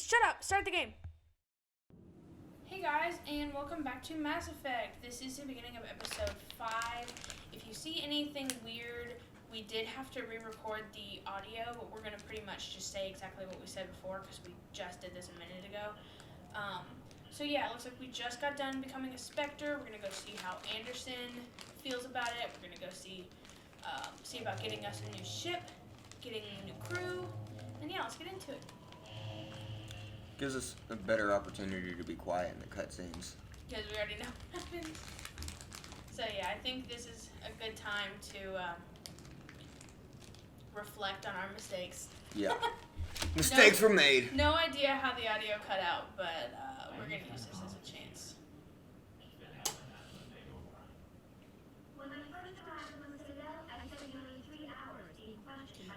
shut up! Start the game! Hey guys, and welcome back to Mass Effect. This is the beginning of episode 5. If you see anything weird, we did have to re-record the audio, but we're going to pretty much just say exactly what we said before because we just did this a minute ago. So yeah, it looks like we just got done becoming a Spectre. We're going to go see how Anderson feels about it. We're going to go see about getting us a new ship, getting a new crew, and yeah, let's get into it. Gives us a better opportunity to be quiet in the cutscenes. Because we already know what happens. So yeah, I think this is a good time to reflect on our mistakes. Yeah. Mistakes were made. No idea how the audio cut out, but we're going to use this as a chance.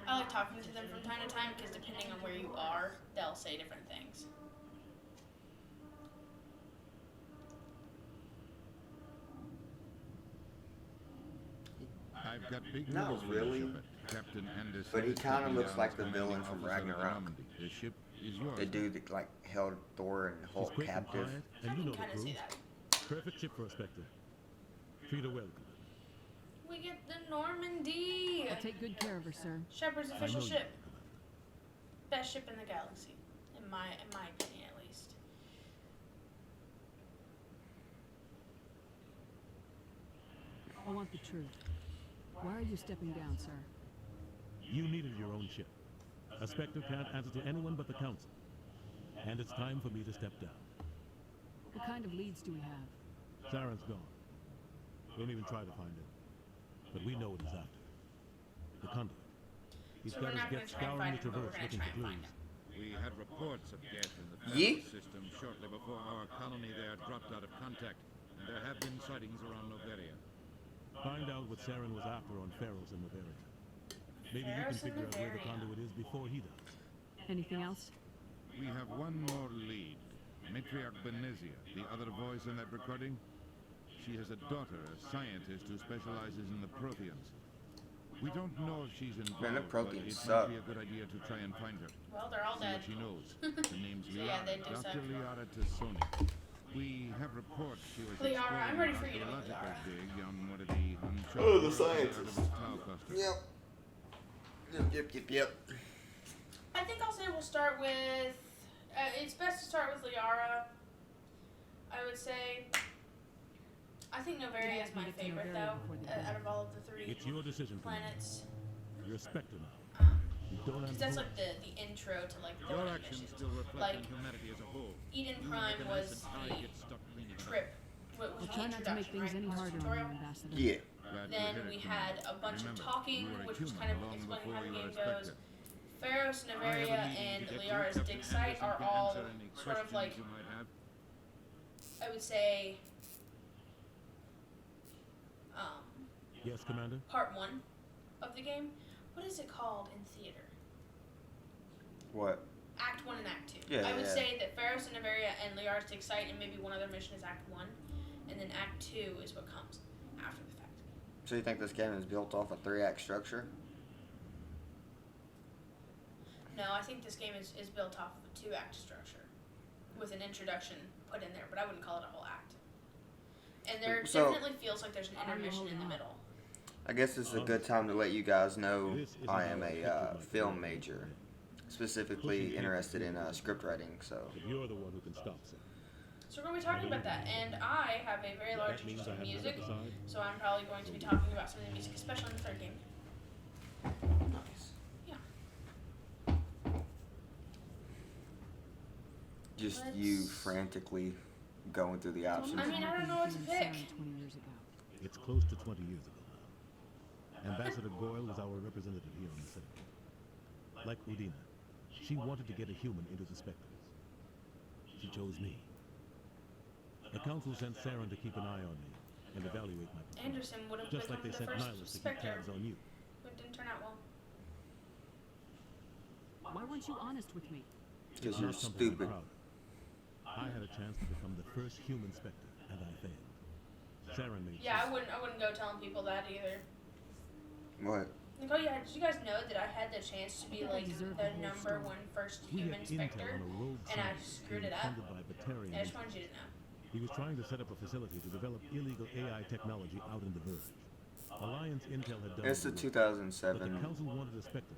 I like talking to them from time to time because depending on where you are, they'll say different things. I've got big Not news for really. you, Captain Anderson. But he is kind of taking looks down like the commanding villain from officer of Ragnarok. Normandy. The ship is yours. The dude that like held Thor and Hulk Quick and captive. quiet, I and you can know kind the of crew. see that. Perfect ship for a Spectre. Treat her well. We get the Normandy! I'll take good care of her, sir. Shepard's I official know you. ship. Best ship in the galaxy, in my opinion at least. I want the truth. Why are you stepping down, sir? You needed your own ship. A Spectre can't answer to anyone but the Council. And it's time for me to step down. What kind of leads do we have? Saren's gone. Don't even try to find him. But we know what he's after. The Conduit. He's So got we're his not going gets to try and scouring find the him, but we're Traverse going to looking try for and find clues. him. We had reports of death in the Ye? Federal system shortly before our colony there dropped out of contact. And there have been sightings around Noveria. Find out what Saren was after on Pharos and Noveria. Maybe you can Pharos and figure out where the Noveria. Conduit is before he does. Anything else? We have one more lead. Matriarch Benezia, the other voice in that recording. She has a daughter, a scientist who specializes in the Protheans. We don't know if she's involved, Man, the but Protheans it suck. might be a good idea to try and find her. Well, they're all See dead. what she knows. Her name's So Liara, yeah, they do suck. Dr. Liara Tassoni. We have reports she was Liara, I'm ready for exploring you to meet archaeological Liara. dig on one of the uncharted Oh, the worlds scientist. of Tau cluster. Yep. I think I'll say we'll start with... it's best to start with Liara, I would say. I think Noveria is my Get to favorite, Noveria though, before they out of all of the three It's your decision, Commander. planets. You're a Spectre now. Um, You don't have Because that's to like the intro to like the Your main actions missions. still reflect Like, humanity as a whole. Eden You Prime recognize was that I the get stuck cleaning it up. trip. What was I'll the try not to make introduction, things right? any Was the harder on tutorial? you, Ambassador. Yeah. Glad to Then hear it, we Commander. had a bunch Remember, of talking, you were a which was human kind of long explaining how before the you were game a goes. Spectre. Pharos, I have a Noveria, meeting and to get you. Liara's Captain dig site Anderson are can all answer any sort of questions like, you might have. I would say, Yes, Commander? part 1 of the game. What is it called in theater? What? Act 1 and Act 2. Yeah, I would yeah. say that Pharos and Noveria and Liara's dig site and maybe one other mission is Act 1. And then Act 2 is what comes after the fact. So you think this game is built off a 3-act structure? No, I think this game is built off of a 2-act structure with an introduction put in there, but I wouldn't call it a whole act. And there So- definitely feels like there's an How are you intermission in the holding middle. I guess this is a good time to let you guys know This is I how am I a picture my film career. major, specifically interested in script writing. So But you're the one who can stop Saren. So we're going to be talking about that. And I have a very large That means interest I in have to music, step aside. so I'm probably going to be talking about some of the music, especially in the third game. nice. Yeah. Just Let's- you frantically going through the options. I mean, I don't know what to pick. 20 years ago. It's close to 20 years ago now. Ambassador Goyle was our representative here on the set. Like Udina, she wanted to get a human into the Spectres. She chose me. The Council sent Saren to keep an eye on me and evaluate my performance. Anderson would have Just like become they the sent first Nihilus to keep Spectre, tabs on you. but it didn't turn out well. Why weren't you honest with me? Because It's you're not something I'm stupid. proud of. I had a chance to become the first human Spectre, and I failed. Saren made Yeah, sure. I wouldn't go telling people that either. What? Like, oh yeah, did you guys know that I had the chance to be I think I like deserve the the whole number story. one first We human had intel specter, on a rogue and I scientist screwed being it up. funded by Batarian I just interests. wanted you to know. He was trying to set up a facility to develop illegal AI technology out in the Verge. Alliance intel had done It's the the work, but the 2007 council wanted a specter.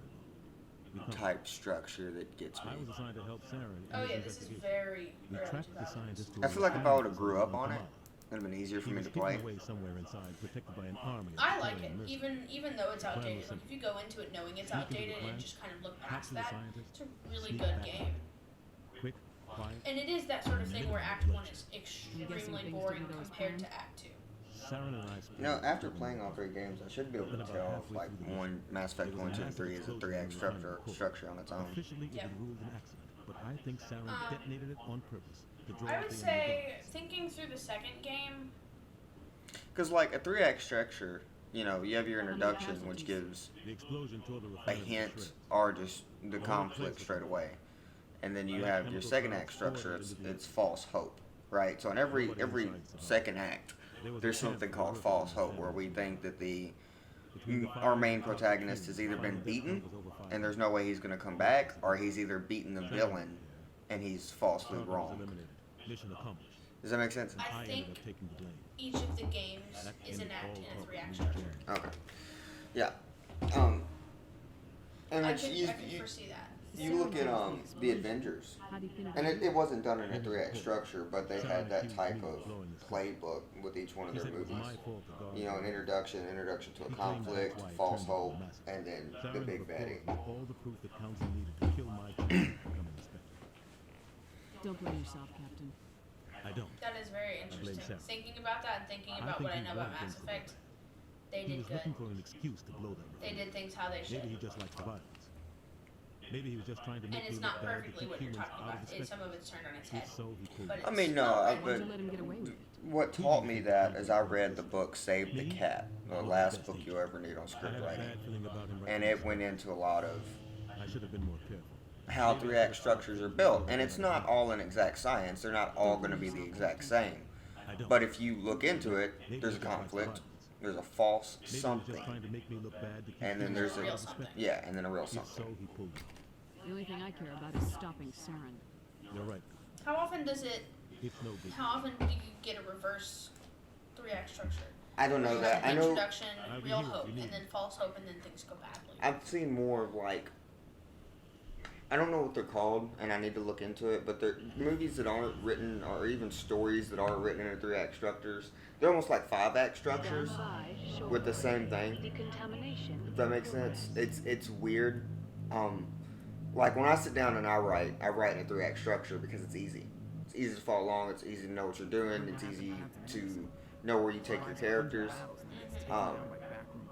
We come. type structure that gets me. I was assigned to help Saren in Oh his yeah, this is investigation. very We early tracked the 2000s. scientist to I a feel like if I refinery would've grew up facility on in it, Kamala. it'd have been easier for He me was to hidden play. away somewhere inside, protected by an army of I like Batarian it, mercenaries. even though it's Plan was outdated. Like simple. if you go into it knowing it's Sneak into the outdated and plant, just kind of look past capture the that, scientist, it's a really sneak good back game. out. Quick, quiet. And it is that sort of thing where Act 1 is guessing extremely things boring didn't go as compared to planned? Act 2. Saren and I split You know, up after to playing all 3 games, I should be able to tell if like one Mass Effect 1, 2, and 3 is a 3-act structure on its own. Officially, it Yep. was ruled an accident, but I think Saren detonated it on purpose to draw I out would the say, enemy thinking through the second game, Because like a 3-act structure, you know, you have your many introduction, which casualties? gives The explosion tore the a refinery to hint shreds. or just the conflict straight away. And then you have your second act structure, it's false hope, right? So in every second act, there's something called false hope, where we think that our main protagonist has either been beaten and there's no way he's going to come back, or he's either beaten the villain and he's falsely Target was wrong. eliminated. Mission accomplished. Does that make sense? I I ended think up taking the blame. each of the games That is an ended act all and a talk 3-act of structure. rejoining. Okay. Yeah. And I it's, could you, foresee that. you look at the Avengers, How do you pin it and on? it wasn't done in a 3-act structure, but they had that type of playbook with each one of He their said it was movies. my fault the guards You know, an introduction to a conflict, false hope, and then the Saren big put baddie. forward all the proof the council needed to kill my child from becoming a specter. Don't blame yourself, Captain. I don't. That is very blame interesting. Sarah. Thinking about that and thinking I about think what I he know about wanted Mass things to go Effect, they He did was good. looking for an excuse to blow that They refinery. did things how they should. Maybe he just likes the violence. Maybe he was just trying to And make me it's look not bad to perfectly keep what you're humans talking out about. of the Some spectrum. of it's turned on its If head. so, he pulled But it. I it's mean, no, still I- good. Why'd but you let him get away with it? what taught me that is I read the book Save the Cat, the last book you'll ever need on I script had a writing. bad feeling about him right And from it the went start. into a lot of I should have been more careful. how 3-act structures are built. And it's not all an exact science. They're not all going to be the exact same. I don't. But if you look into it, Maybe there's he a just likes the conflict, violence. there's a false Maybe he was something, just trying to make me look bad to keep and then humans there's out real of the something. spectrum. yeah, and then a real If so, something. he pulled it. The only thing I care about is stopping Saren. You're right. How often does it? It's no good. How often do you get a reverse 3-act structure? I don't Where know you that. have I know introduction, I'll be real here if hope, you need and then me. false hope, and then things go badly. I've seen more of like, I don't know what they're called, and I need to look into it. But they're movies that aren't written, or even stories that aren't written in 3-act structures. They're almost like 5-act structures with the same thing. Decontamination. If that makes sense, it's weird. Like when I sit down and I write in a 3-act structure because it's easy. It's easy to follow along. It's easy to know what you're doing. It's easy to know where you take your characters.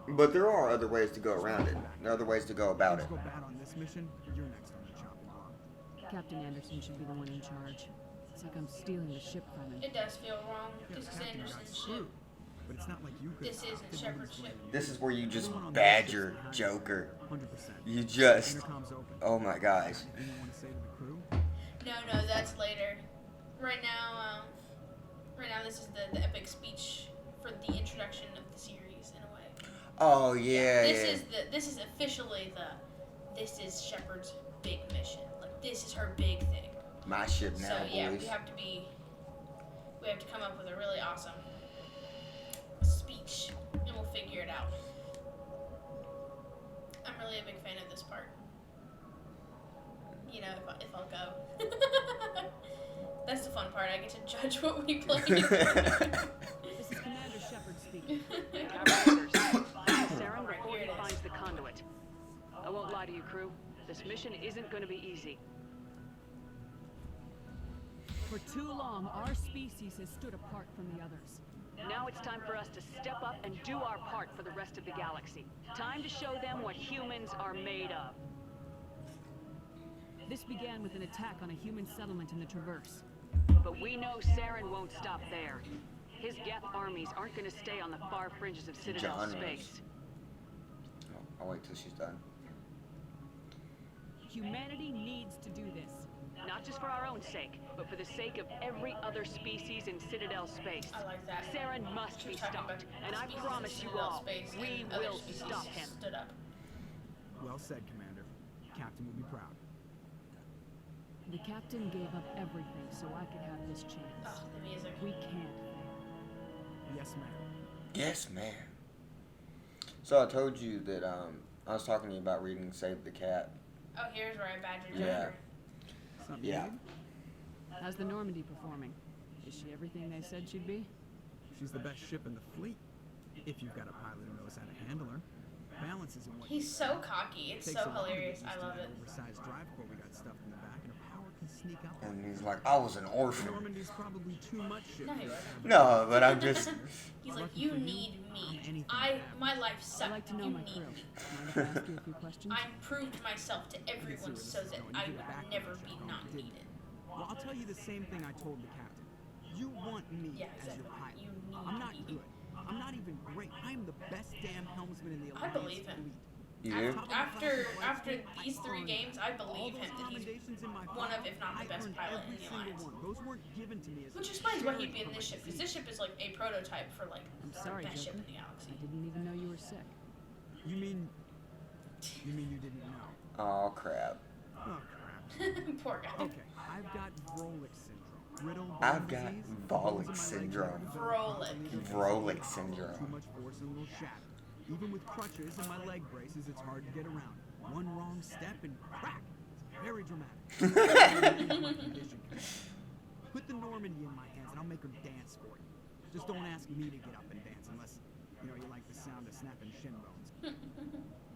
But there are other ways to go around it. There are other ways to go about it. Things go bad on this mission, you're next on the chopping block. Captain Anderson should be the one in charge. It's like I'm stealing the ship from him. It does feel wrong. Yeah, This the is captain got Anderson's ship. screwed. But it's not like you could. This isn't Shepard's ship. This is where you just badger Joker. 100%. You just, Intercom's open. oh my gosh. Anything you want to say to the crew? No, that's later. Right now, this is the epic speech for the introduction of the series in a way. Oh yeah, This is officially this is Shepard's big mission. Like this is her big thing. My ship now, So yeah, boys. we have to come up with a really awesome speech, and we'll figure it out. I'm really a big fan of this part. You know, if I'll go. That's the fun part. I get to judge what we play. This is Commander Shepard speaking. Saren, Right, before here he it is. finds the conduit. I won't lie to you, crew. This mission isn't going to be easy. For too long, our species has stood apart from the others. Now it's time for us to step up and do our part for the rest of the galaxy. Time to show them what humans are made of. This began with an attack on a human settlement in the Traverse. But we know Saren won't stop there. His Geth armies aren't going to stay on the far fringes of Citadel Genres. space. I'll wait till she's done. Humanity needs to do this. Not just for our own sake, but for the sake of every other species in Citadel space. I like that. Saren must She be was talking stopped, about and I species promise in you Citadel all, space, we and other will species stop him. Stood up. Well said, Commander. Captain will be proud. The captain gave up everything so I could have this chance. Oh, the music. We can't fail. Yes, ma'am. Yes, ma'am. So I told you that I was talking to you about reading Save the Cat. Oh, here's where I badgered Yeah. Jennifer. Something Yeah. you need? How's the Normandy performing? Is she everything they said she'd be? She's the best ship in the fleet. If you've got a pilot who knows how to handle her. Balance isn't what He's so cocky. It's takes so a lot to get hilarious. used I to love that it. oversized drive core we got stuffed in the back, and her power can sneak out. And he's like, I was an orphan. Normandy's probably too much ship. No, for he you. wasn't. No, but I'm just. He's like, Lucky you for you, need me. anything My life I'd sucks. like to know You my need crew. me. Mind if I ask you a few questions? I proved myself to everyone so that I would never be not needed. Well, I'll tell you the same thing I told the captain. You want me Yeah, as exactly. your pilot. You need I'm not me. good. I'm not even great. I'm the best damn helmsman in the I Alliance believe him. fleet. You do? After these 3 earned games, I all believe those him that he's commendations in my one of, file, if not the I best earned pilot every in the single Alliance. one. Those weren't given to me as Which a explains why shared he'd be in this ship, because this ship is like a prototype for like I'm the sorry, best ship Joker. in the galaxy. I didn't even know you were sick. You mean you didn't know? Oh, crap. Oh crap. Poor guy. Okay, I've got Vrolik syndrome. Riddle I've bone got disease, Vrolik bones in my legs syndrome. never develop Vrolik. properly. Vrolik Too syndrome. much force and will shatter. Even with crutches and my leg braces, it's hard to get around. One wrong step and crack. It's very dramatic. Put the Normandy in my hands and I'll make her dance for you. Just don't ask me to get up and dance unless, you like the sound of snapping shin bones.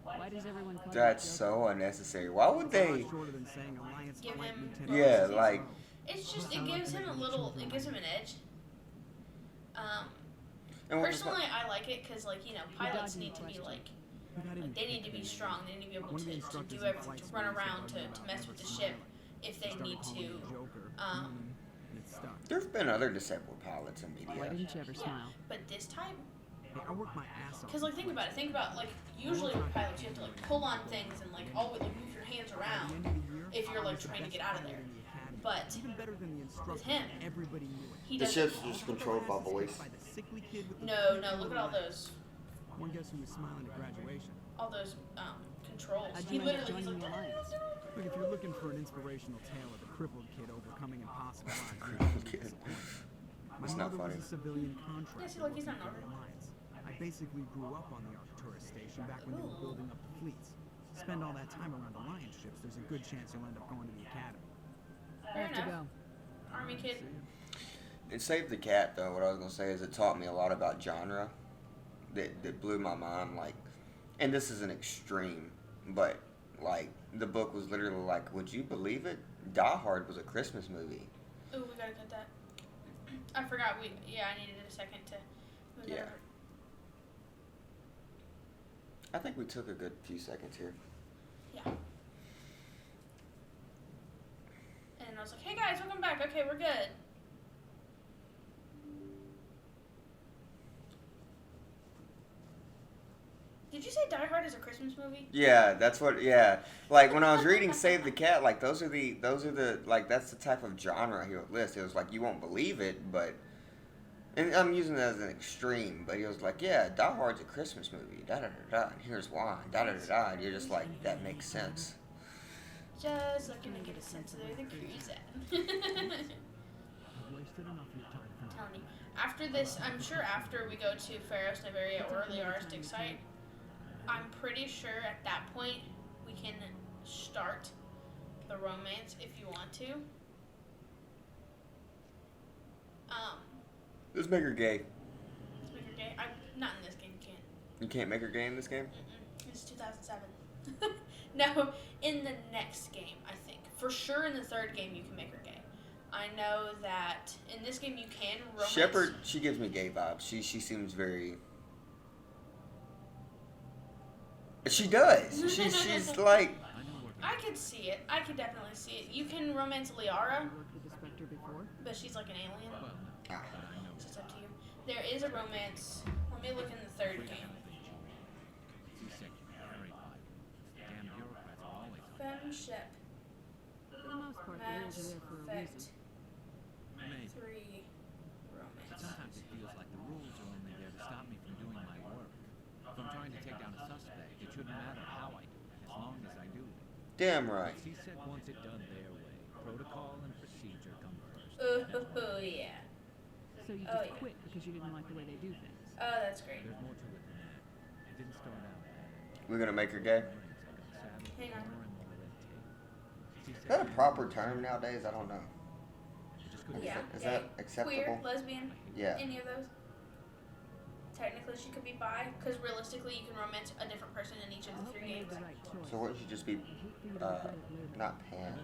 Why does everyone call That's you Joker? so unnecessary. Why would It's a lot they? shorter than saying Alliance Give Flight him- Lieutenant. Yeah, like. It's just, it gives him a little, it gives him an edge. And what- Personally, I like it because, like, pilots dodging need the to be, question. like, We got in they need to be strong. They need to be able One of the to instructors do in everything, flight to school run used to around, bug to me about mess never with the smiling. ship if they Started need calling to. me Joker, um, and it stuck. There's been other disabled pilots in Why media. didn't you ever Yeah, smile? but this time, Hey, I work my ass off. because, like, think about it. Think about, like, usually with pilots, you have to, like, pull on things and, like, always, like, move your hands By the around. end of the year, if you're, like, I was the trying to best get out of pilot there. in the academy. But Even better than the instructors, him, everybody knew it. he The doesn't. ship's just controlled by voice. By the sickly kid with the No, big look at all blue those, eyes. One guess who was smiling at graduation. all those, controls. How'd He you end up literally, he's joining like, the Alliance? Look, if you're looking for an inspirational tale of a crippled kid overcoming impossible odds, you're Crippled gonna kid. disappoint. My That's not mother funny. was a civilian contractor. Yeah, see, look, he's not working for the Norman. Alliance. I basically grew up on the Arcturus station back when they were building up the fleets. Spend all that time around Alliance ships, there's a good chance you'll end up going to the academy. I fair have to enough. go. Army kid. It Save the Cat, though, what I was going to say is it taught me a lot about genre that blew my mind. Like, and this is an extreme, but, like, the book was literally like, would you believe it? Die Hard was a Christmas movie. Ooh, we gotta cut that. I forgot I needed a second to move Yeah. it over. I think we took a good few seconds here. Yeah. And I was like, hey guys, welcome back. Okay, we're good. Did you say Die Hard is a Christmas movie? Yeah, that's what. Yeah, like when I was reading Save the Cat, like those are the like that's the type of genre he would list. It was like you won't believe it, but and I'm using it as an extreme. But he was like, yeah, Die Hard's a Christmas movie. Da da da da. And here's why. Da da da da. And you're just like, that makes sense. Just looking to get a sense of where the crew's at. I've wasted enough of your time for now. Telling you. After this, I'm sure after we go to Pharos, Nevaria, or Liara's dig site, I'm pretty sure at that point we can start the romance if you want to. Let's make her gay. Let's make her gay. Not in this game, you can't. You can't make her gay in this game? It's 2007. No, in the next game, I think. For sure in the third game you can make her gay. I know that in this game you can romance. Shepard, she gives me gay vibes. She seems very. She does. She's like. I could see it. I could definitely see it. You can romance Liara, You worked with the Spectre before? but she's like an alien. Ah. So it's up to you. There is a romance. Let me look in the third game. Friendship. For the most part, the rules are there for a Effect. reason. 3 romance. Sometimes it feels like the rules are only there to stop me from doing my work. If I'm trying to take down a suspect, it shouldn't matter how I do it, as long Damn right. C-Sec wants it done their way. Protocol and procedure come first. Oh, yeah. So you Oh, just yeah. quit because you didn't like the way they do things. Oh, that's great. There's more to it than that. It didn't start out bad. We're gonna make her gay. Hang on. Is that a proper term nowadays? I don't know. Yeah. Is gay, that acceptable? Queer, lesbian, Yeah. any of those. Technically, she could be bi, because realistically, you can romance a different person in each of I the hope 3 you made games. the right choice. So what should just be, I hate for you to regret it later. not pan?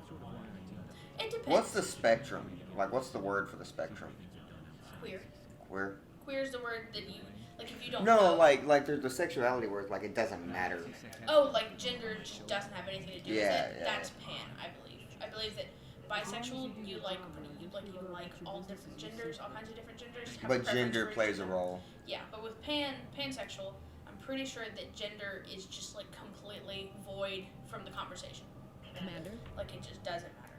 It depends. What's the spectrum? Like, what's the word for the spectrum? Queer? Queer? Queer is the word that you, like, if you don't No, know. like there's the sexuality where it's like it doesn't matter. Oh, like gender just doesn't have anything to do Yeah, with it. yeah. That's pan, I believe. I believe that bisexual, you like all different genders, all kinds of different genders. Have a But preference gender for each plays a of them. role. Yeah, but with pansexual, I'm pretty sure that gender is just like completely void from the conversation. Commander, Like it just doesn't matter.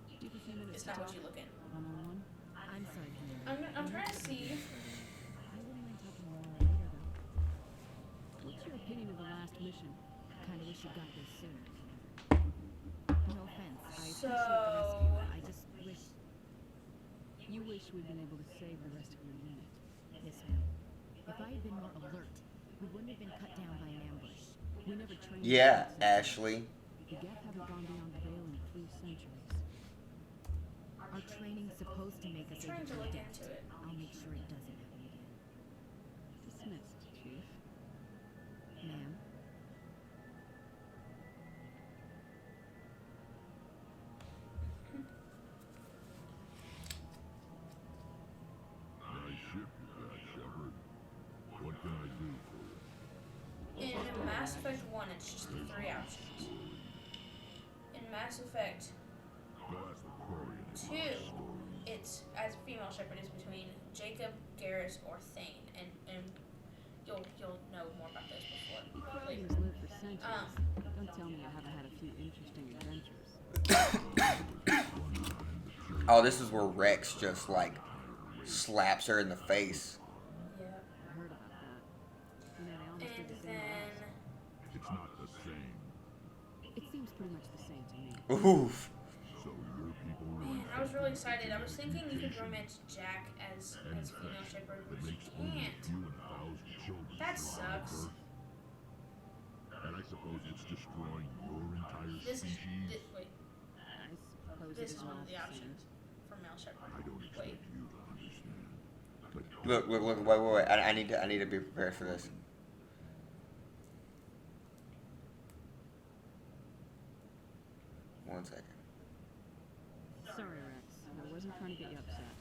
do you have a few minutes It's to not talk? what you look in. One-on-one? I'm sorry, Commander. I'm trying to see. I wouldn't mind talking more later, though. What's your opinion of the last mission? Kinda wish you got this sooner, Commander. No offense. I appreciate the rescue. I just wish... You wish we'd been able to save the rest of your unit. Yes, ma'am. If I had been more alert, we wouldn't have been cut down by an ambush. We never trained... Yeah, for it. Ashley. The Geth haven't gone beyond the veil in 3 centuries. Our training's supposed to make us I'm trying able to to look adapt. into it. I'll make sure it doesn't happen again. Dismissed, Chief. Ma'am. Nice ship you got, Shepard. What can I do for you? In Mass Effect 1, it's just the 3 options. In Mass Effect Well, that's the Quarian in 2, my story. it's, as a female shepherd, is between Jacob, Garrus, or Thane. And you'll know more about this before. Quarians Later. live for centuries. Don't tell me you haven't had a few interesting adventures. Oh, this is where Rex just like slaps her in the face. Yeah. I heard about that. You know, they almost And did the same to then... us. It's not the same. It seems pretty much the same to me. Oof. So your people really Man, I was really excited. I was thinking you could romance Jack as female shepherd, but you makes only a can't. few in 1,000 children That survive sucks. birth. And I suppose it's destroying your entire This is species. wait. I suppose This it is one of the all options for male shepherd. I don't expect Wait. you to understand. But Look, wait. I need to be prepared for this. One second. Sorry, Rex. I wasn't trying to get you upset.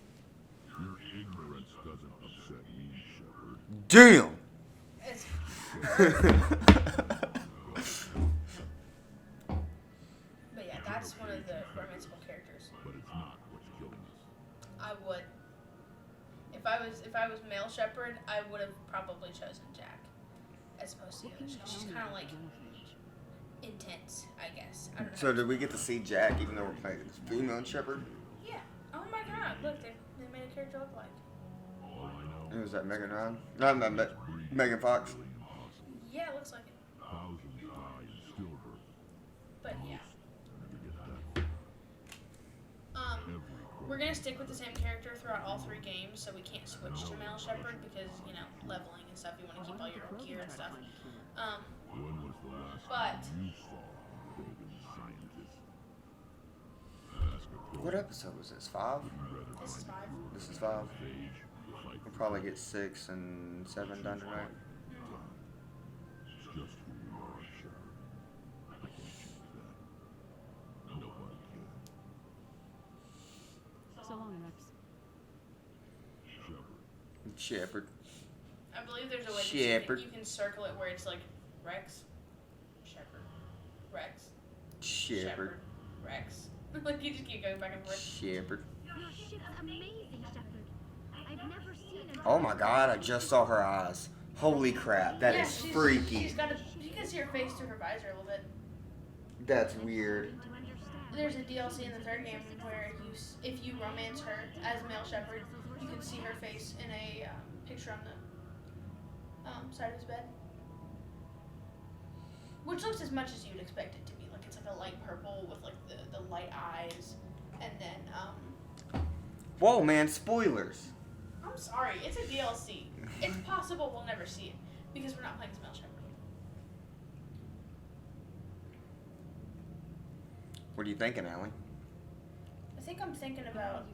your ignorance doesn't upset me, Shepard. Damn! It's, but yeah, that's one of the romanceable characters. But it's not what's killing us. I would. If I was male shepherd, I would have probably chosen Jack as opposed to What the can others. you 'Cause tell she's me kind of about like the Genophage? intense, I guess. I don't know. So did we get to see Jack even though we're playing this female shepherd? Yeah. Oh my God! Look, they made a character look like. All I know Who was that, Megan Ryan? No, Megan Fox. is impossible. Yeah, it looks like it. Thousands die in stillbirth. But yeah. Never get that. Every We're gonna stick with the same character throughout all 3 games, so we can't switch to male shepherd because leveling and stuff. You want to keep all your gear and stuff. When was the last But- time you saw a Krogan scientist? Ask a What Krogan. episode was this? 5? Would you rather This is find 5. a This is 5. phage, fight We'll probably get 6 and 7 done tonight. It's just who we are, Shepard. I can't change that. Nobody can. So long, Rex. Shepard. Shepherd. I believe there's a way that Shepherd. you can circle it where it's like Rex, Shepherd, Rex, Shepherd. Rex. Like you just keep going back and forth. Shepherd. Your ship's amazing, Shepard. I've never seen a Oh my god, I just saw her eyes. Holy crap, that is she's freaky. got a. You can see her face through her visor a little bit. That's weird. to understand. There's a DLC in the 3rd game where if you romance her as male shepherd, you can see her face in a picture on the side of his bed, which looks as much as you'd expect it to be. Like it's a the light purple with like the light eyes, and then Whoa, man! Spoilers. I'm sorry, it's a DLC. It's possible we'll never see it because we're not playing as Male Shepherd. What are you thinking, Allie? I think I'm thinking about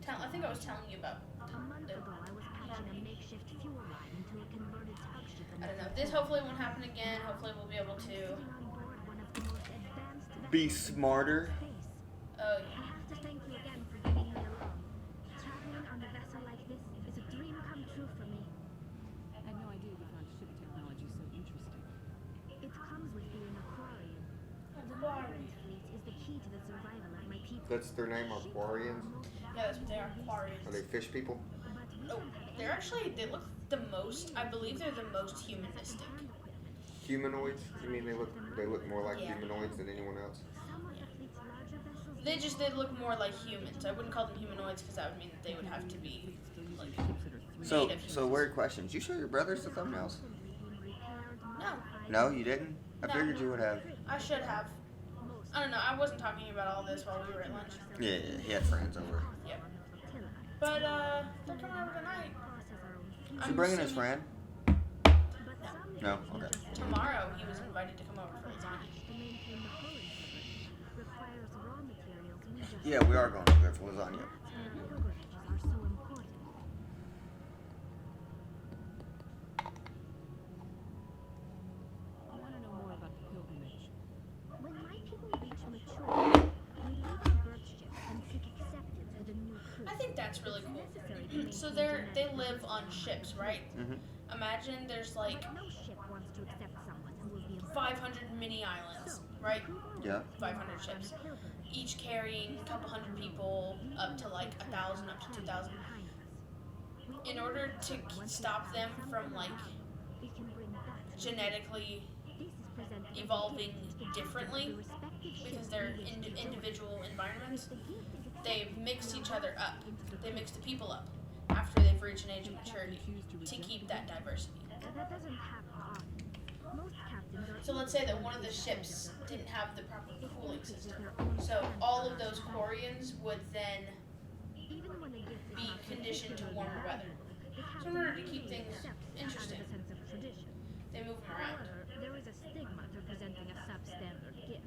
I think I was telling you about A month ago, I was patching a makeshift fuel line into a converted tug ship. I don't know. This hopefully won't happen again. Hopefully we'll be able to. Sitting on board one of the most advanced Be vessels in smarter. space. Oh I yeah. have to thank you again for getting me along. Traveling on a vessel like this is a dream come true for me. I had no idea you found ship technology so interesting. It comes with being a Aquarian. The Normandy fleet is the key to the survival of my people. That's their name, Aquarians. Yeah, that's what they are. Aquarians. Are they fish people? Oh, they look the most. I believe they're the most humanistic. Humanoids? You mean they look more like Yeah. humanoids than anyone else? Some of the fleet's larger vessels. They look more like humans. I wouldn't call them humanoids because that would mean that they would have to be like So, native. so weird question. Did you show your brothers the thumbnails? No, No, you didn't. I No. figured you would have. I should have. I don't know. I wasn't talking about all this while we were at lunch. Yeah, he had friends over. Yep. But they're coming over tonight. Is he bringing his friend? No. Okay. Tomorrow he was invited to come over for lasagna. Yeah, we are going over there for lasagna. I want to know more about the pilgrimage. When my people reach maturity, we leave our birth ship and seek acceptance with a new crew. I think that's really cool. Necessary to So maintain they genetic live on ships, right? Mhm. Imagine there's like But no ship wants to accept someone who will be a 500 mini islands, right? Yeah. 500 ships, each carrying a couple hundred people, up to like 1,000, up to 2,000. In order to stop them from like we can bring back genetically this is presented evolving differently because they're individual environments, they mix each other up. They mix the people up after they've reached an age of maturity to keep that diversity. That doesn't happen often. Most captains are So let's say that one of the ships didn't have the proper cooling system. So all of those Quarians would then even when a gift is be not conditioned to warmer weather. So in order to keep things interesting, they move them around. However, there is a stigma to presenting a substandard gift.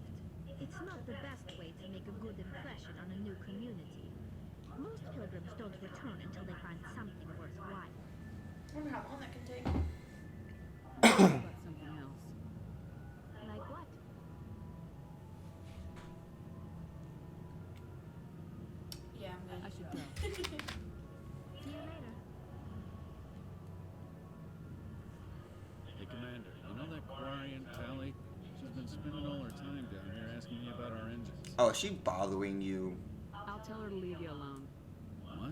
It's not the best way to make a good impression on a new community. Most pilgrims don't return until they find something worthwhile. I wonder how long that can take. About something else. Like what? Yeah, I'm I should go. good. See you later. Hey, Commander, you know that Quarian Tally? She's been spending all her time down here asking me about our engines. Oh, is she bothering you? I'll tell her to leave you alone. What?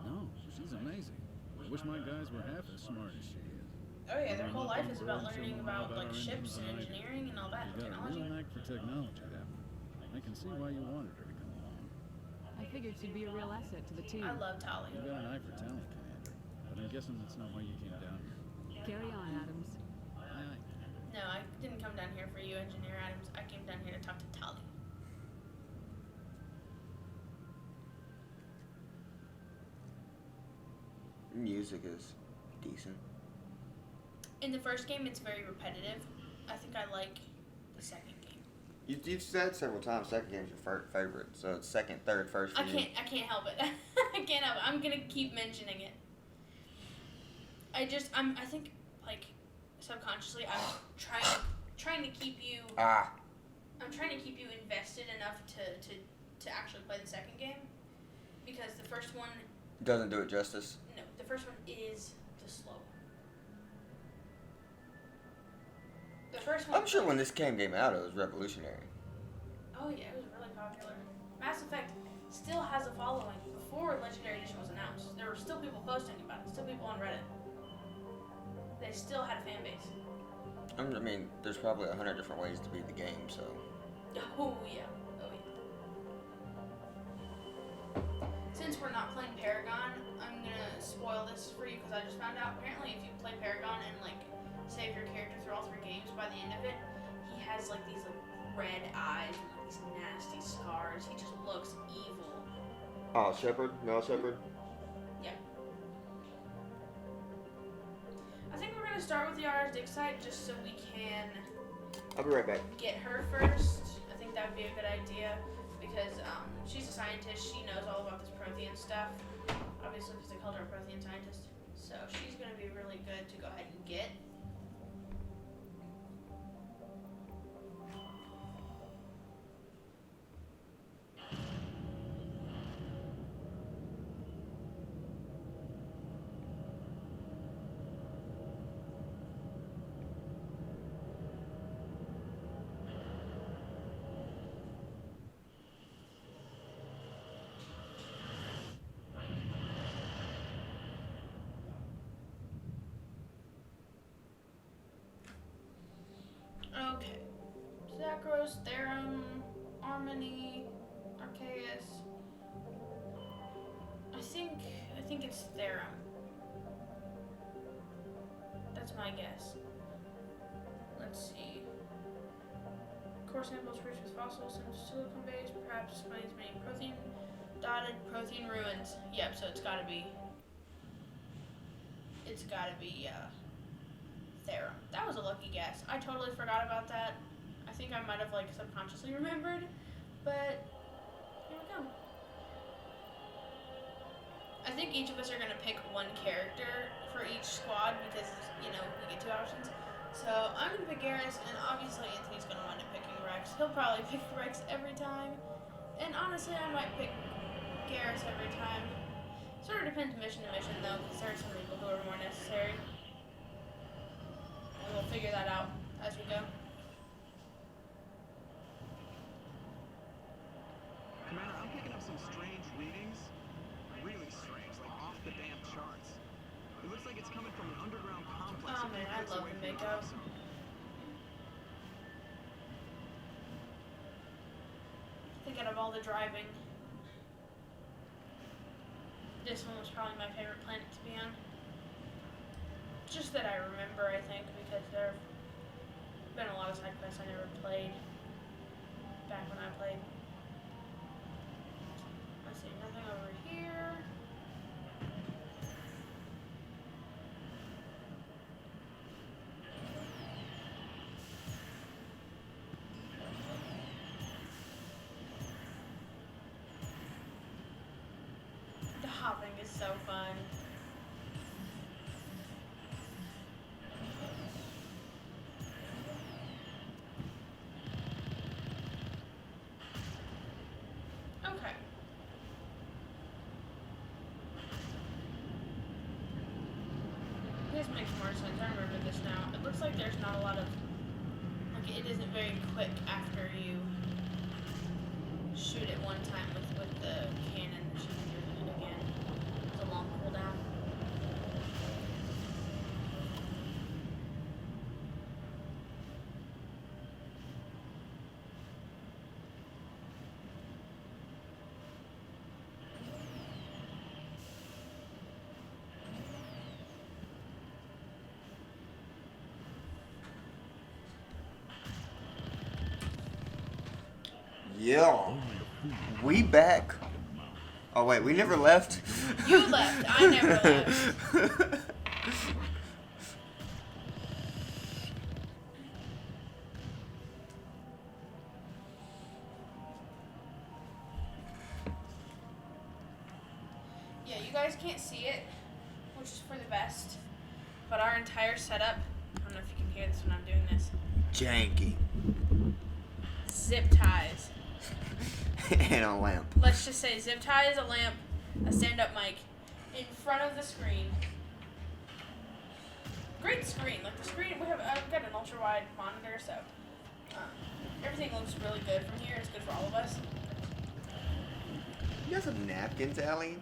No, she's amazing. I wish my guys were half as smart as she is. Oh yeah, their whole life is about learning about like ships and engineering and all that You got a real technology. knack for technology, Daphne. I can see why you wanted her to come along. I figured she'd be a real asset to the team. I love Tali. You got an eye for talent, Commander. But I'm guessing that's not why you came down here. Carry on, Adams. Aye, aye. No, I didn't come down here for you, Engineer Adams. I came down here to talk to Tali. Music is decent. In the first game, it's very repetitive. I think I like the second game. You've said several times second game's your favorite, so it's second, third, first for I you. can't help it. I can't help it. I'm gonna keep mentioning it. I think like subconsciously I'm trying to keep you. Ah, I'm trying to keep you invested enough to actually play the second game, because the first one, doesn't do it justice. no, the first one is the slow one. The first one. I'm sure when this came out, it was revolutionary. Oh yeah, it was really popular. Mass Effect still has a following. Before Legendary Edition was announced, there were still people posting about it. Still people on Reddit. They still had a fan base. I mean, there's probably 100 different ways to beat the game, so. Oh yeah. Oh yeah. Since we're not playing Paragon, I'm gonna spoil this for you because I just found out apparently if you play Paragon and like save your character through all 3 games, by the end of it, he has like these like red eyes and like these nasty scars. He just looks evil. Oh, Shepherd? Mel Shepherd? Yeah. I think we're gonna start with the RS dig site just so we can I'll be right back. get her first. I think that would be a good idea because she's a scientist. She knows all about this Prothean stuff. Obviously, because they called her a Prothean scientist. So she's gonna be really good to go ahead and get. Okay. Zacros, Therum, Harmony, Arceus. I think it's Therum. That's my guess. Let's see. Core samples rich with fossils and silicon base, perhaps explains many protein dotted protein ruins. Yep, so it's gotta be Therum. That was a lucky guess. I totally forgot about that. I think I might have like subconsciously remembered, but here we go. I think each of us are gonna pick one character for each squad because we get 2 options. So I'm gonna pick Garrus, and obviously Anthony's gonna wind up picking Rex. He'll probably pick Rex every time, and honestly I might pick Garrus every time. Sort of depends mission to mission though, because there are some people who are more necessary. And we'll figure that out as we go. Commander, I'm picking up some strange readings. Really strange, like off the damn charts. It looks like it's coming from an underground complex. Oh man, I love the Mako. I think out of all the driving, this one was probably my favorite planet to be on. Just that I remember, I think, because there have been a lot of side quests I never played back when I played. Let's see, nothing over here. The hopping is so fun. Okay. This makes more sense. I remember this now. It looks like there's not a lot of, like, it isn't very quick after you shoot it one time with the cannon that you can do it again. It's a long cooldown. Yeah. We back. Oh wait, we never left. You left. I never left. Yeah, you guys can't see it, which is for the best. But our entire setup, I don't know if you can hear this when I'm doing this. Janky. Zip ties. And a lamp. Let's just say zip ties, a lamp, a stand-up mic in front of the screen. Great screen. Like the screen, I've got an ultra-wide monitor, so everything looks really good from here. It's good for all of us. You got some napkins, Allie?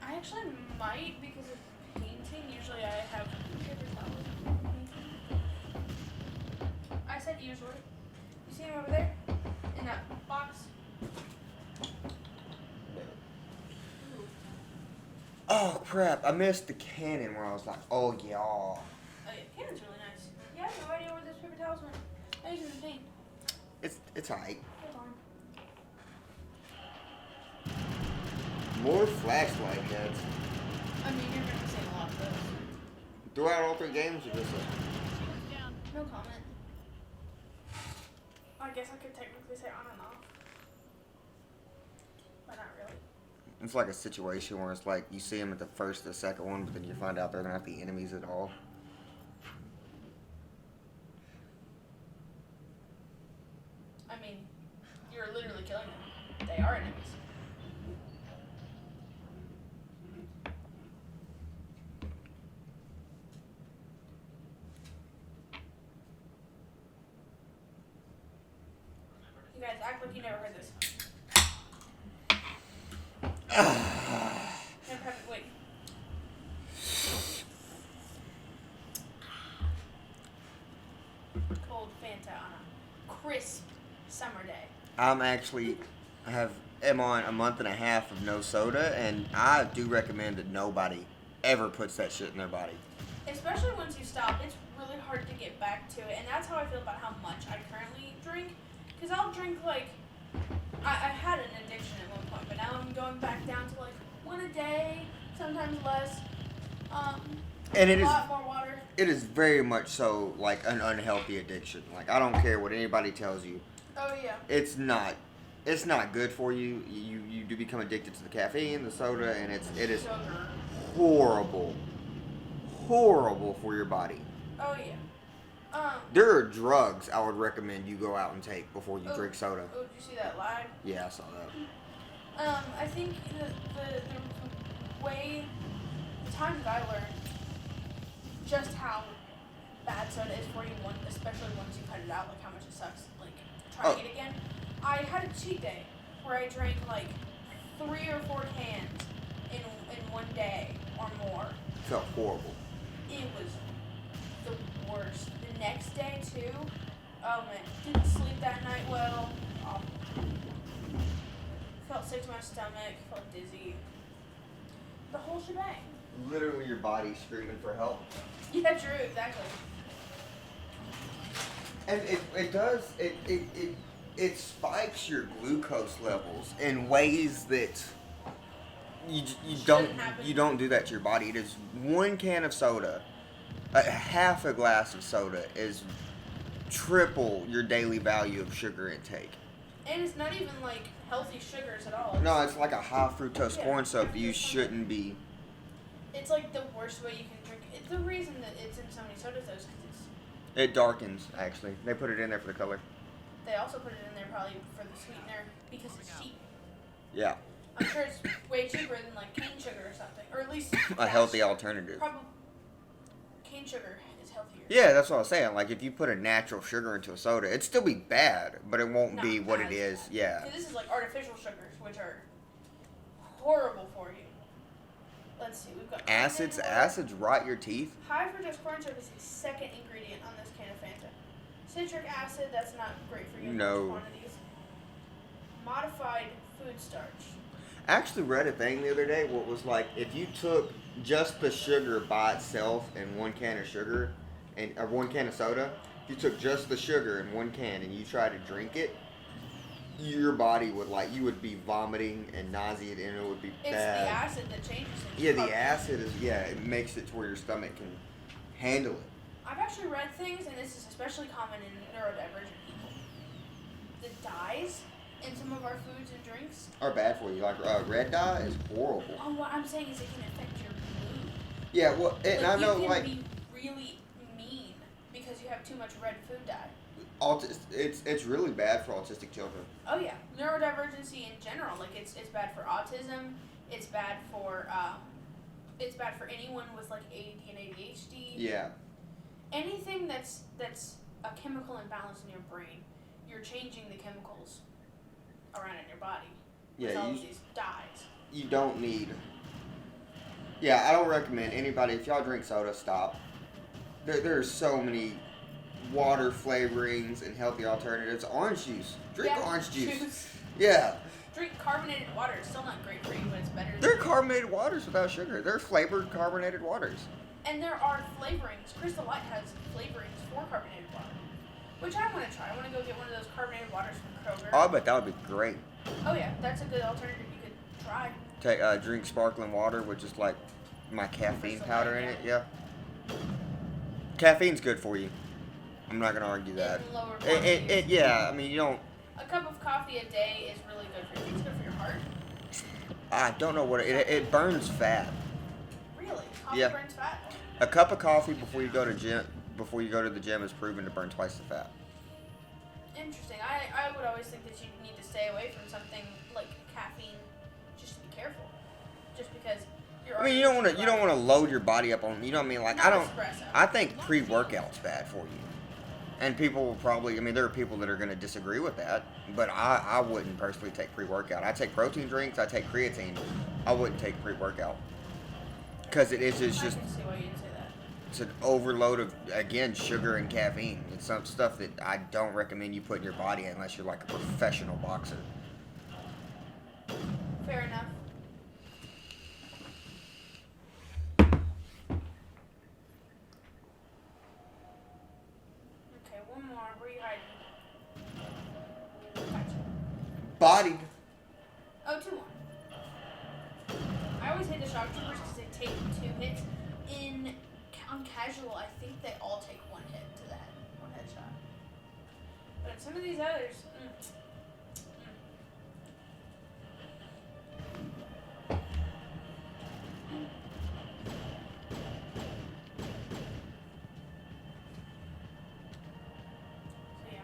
I actually might because of painting. Usually I have paper towels. I said usually. You see him over there? In that box? Oh crap, I missed the cannon where I was like, oh yeah. Oh yeah, cannon's really nice. Yeah, I have no idea where those paper towels went. I used them to paint. It's alright. Hold on. More flashlight heads. I mean, you're gonna be seeing a lot of those. Throughout all 3 games, or just No comment. I guess I could technically say on and off. But not really. it's like a situation where it's like you see them at the first, the second one, but then you find out they're not the enemies at all. I mean, you're literally killing them. They are enemies. You guys act like you never heard this. Never have it. Wait. Cold Fanta on a crisp summer day. I'm actually am on a month and a half of no soda, and I do recommend that nobody ever puts that shit in their body. Especially once you stop, it's really hard to get back to it, and that's how I feel about how much I currently drink. Because I'll drink like, I had an addiction at one point, but now I'm going back down to like 1 a day, sometimes less. And it a is lot more water. it is very much so like an unhealthy addiction. Like I don't care what anybody tells you. Oh yeah. It's not good for you. You do become addicted to the caffeine, the soda, and it is Sugar. horrible for your body. Oh yeah. There are drugs I would recommend you go out and take before you drink soda. Oh, did you see that lag? Yeah, I saw that. I think the way, the times that I learned just how bad soda is for you, especially once you cut it out, like how much it sucks, like trying it again. I had a cheat day where I drank like 3 or 4 cans in 1 day or more. Felt horrible. It was the worst. The next day too, oh man, didn't sleep that night well. Felt sick to my stomach, felt dizzy. The whole shebang. Literally your body screaming for help. Yeah, true, exactly. And it spikes your glucose levels in ways that you don't do that to your body. It is 1 can of soda, half a glass of soda is triple your daily value of sugar intake. And it's not even like healthy sugars at all. No, it's like a high fructose corn syrup that you shouldn't be. It's like the worst way you can drink it. It's the reason that it's in so many sodas though is because It darkens, actually. They put it in there for the color. they also put it in there probably for the sweetener because it's cheap. Yeah. I'm sure it's way cheaper than like cane sugar or something, or at least A healthy alternative. Probably cane sugar is healthier. Yeah, that's what I was saying. Like, if you put a natural sugar into a soda, it'd still be bad, but it won't be Not what as it is. bad. Yeah. 'Cause this is like artificial sugars, which are horrible for you. Let's see, we've got Acids rot your teeth. High fructose corn syrup is the second ingredient on this can of Fanta. Citric acid, that's not great for you in No. large quantities. Modified food starch. I actually read a thing the other day where it was like, if you took just the sugar by itself in 1 can of sugar, or 1 can of soda, if you took just the sugar in 1 can and you tried to drink it, your body would you would be vomiting and nauseated, and it would be It's bad. the acid that changes it. Yeah, the acid it makes it to where your stomach can handle it. I've actually read things, and this is especially common in neurodivergent people. The dyes in some of our foods and drinks. Are bad for you. Like red dye is horrible. What I'm saying is it can affect your mood. Yeah, well, and I know you can like be really mean because you have too much red food dye. it's really bad for autistic children. Oh yeah, neurodivergency in general, like it's bad for autism. It's bad for anyone with like ADD and ADHD. Yeah. Anything that's a chemical imbalance in your brain, you're changing the chemicals around in your body with Yeah, all of these dyes. You don't need. Yeah, I don't recommend anybody. If y'all drink soda, stop. There's so many water flavorings and healthy alternatives. Orange juice. Drink orange juice. Yeah. Drink carbonated water. It's still not great for you, but it's better. They're carbonated waters without sugar. They're flavored carbonated waters. And there are flavorings. Crystal Light has flavorings for carbonated water. Which I want to try. I want to go get one of those carbonated waters from Kroger. Oh, I bet that would be great. Oh yeah, that's a good alternative you could try. Drink sparkling water with just like my caffeine powder in it. Yeah. Caffeine's good for you. I'm not gonna argue that. In lower quantities. Yeah. I mean, you don't. A cup of coffee a day is really good for you. It's good for your heart. I don't know what it burns fat. Really? Coffee Yeah. burns fat? A cup of coffee before you go to the gym is proven to burn twice the fat. Interesting. I would always think that you need to stay away from something like caffeine, just to be careful. Just because you're. I mean, you don't want to load your body up on. You know what I mean? Like Not espresso. I think pre-workout's bad for you. And people will probably. I mean, there are people that are going to disagree with that. But I wouldn't personally take pre-workout. I take protein drinks. I take creatine. I wouldn't take pre-workout because it's I just. can see why you'd say that. It's an overload of, again, sugar and caffeine. It's some stuff that I don't recommend you put in your body unless you're like a professional boxer. Fair enough. Okay, one more. Where are you hiding? Gotcha. Bodied. Oh, two more. I always hate the shock troopers because they take 2 hits. On casual, I think they all take 1 hit to the head, 1 headshot. But in some of these others, So yeah.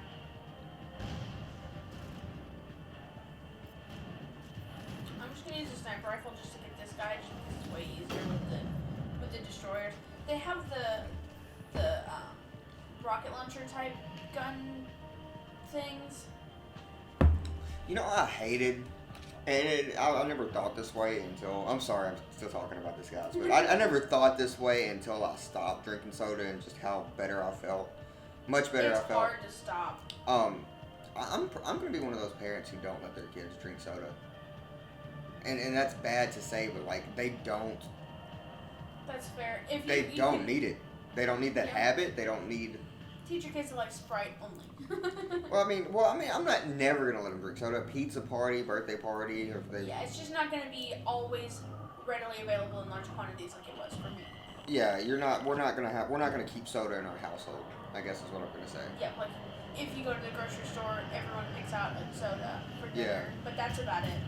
I'm just gonna use a sniper rifle just to get this guy, just because it's way easier with the destroyers. They have the rocket launcher type gun things. You know, I hated, and I never thought this way until, I'm sorry, I'm still talking about this, guys, but I never thought this way until I stopped drinking soda and just how better I felt. Much better It's I felt. hard to stop. I'm going to be one of those parents who don't let their kids drink soda. And that's bad to say, but, like, they don't. That's fair. If They you don't can need it. They don't need that Yeah. habit. They don't need. teach your kids to like Sprite only. Well, I mean, I'm not never gonna let them drink soda. Pizza party, birthday party, or if they. Yeah, it's just not going to be always readily available in large quantities like it was for me. Yeah, we're not gonna keep soda in our household. I guess is what I'm gonna say. Yeah, like if you go to the grocery store, everyone picks out a soda for dinner. Yeah. But that's about it.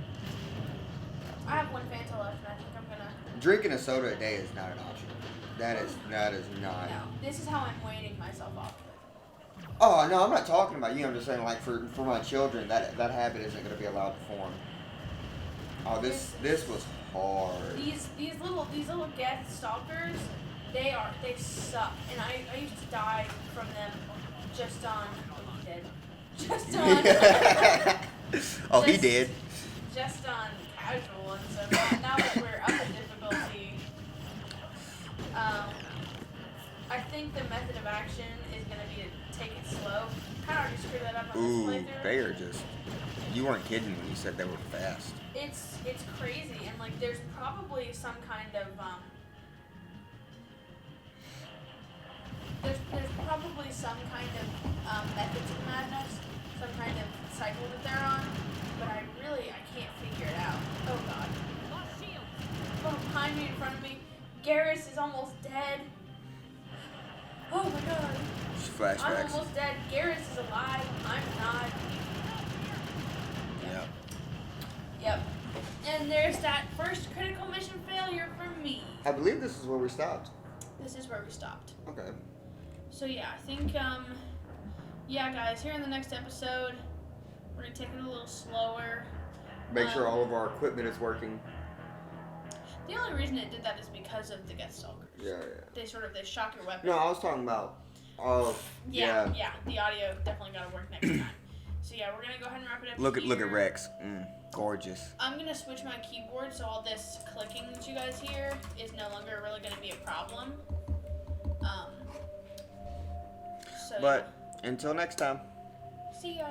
I have 1 Fanta left, and I think I'm gonna. Drinking a soda a day is not an option. That is not. No, this is how I'm weaning myself off. Oh no, I'm not talking about you. I'm just saying, like for my children, that habit isn't gonna be allowed to form. Oh, this was hard. These little geth stalkers, they suck, and I used to die from them just on. Oh, he did. Just on. Oh, he did. Just on casual, and so now that we're up in difficulty, I think the method of action is gonna be to take it slow. Kind of already screwed that up on Ooh, this playthrough. they are just. You weren't kidding when you said they were fast. It's crazy, and like there's probably some kind of there's probably some kind of method to the madness, some kind of cycle that they're on, but I can't figure it out. Oh god. Oh, behind me, in front of me. Garrus is almost dead. Oh my god. Just I'm flashbacks. almost dead. Garrus is alive. I'm not. Yeah. Yep. And there's that first critical mission failure for me. I believe this is where we stopped. This is where we stopped. Okay. So yeah, I think yeah guys, here in the next episode, we're gonna take it a little slower. Make sure all of our equipment is working. The only reason it did that is because of the Geth Stalkers. Yeah. They shock your weapon. No, I was talking about. Oh. Yeah. The audio definitely gotta work next time. So yeah, we're gonna go ahead and wrap it up. Look here. at Rex. Gorgeous. I'm gonna switch my keyboard so all this clicking that you guys hear is no longer really gonna be a problem. So But until next time. see ya.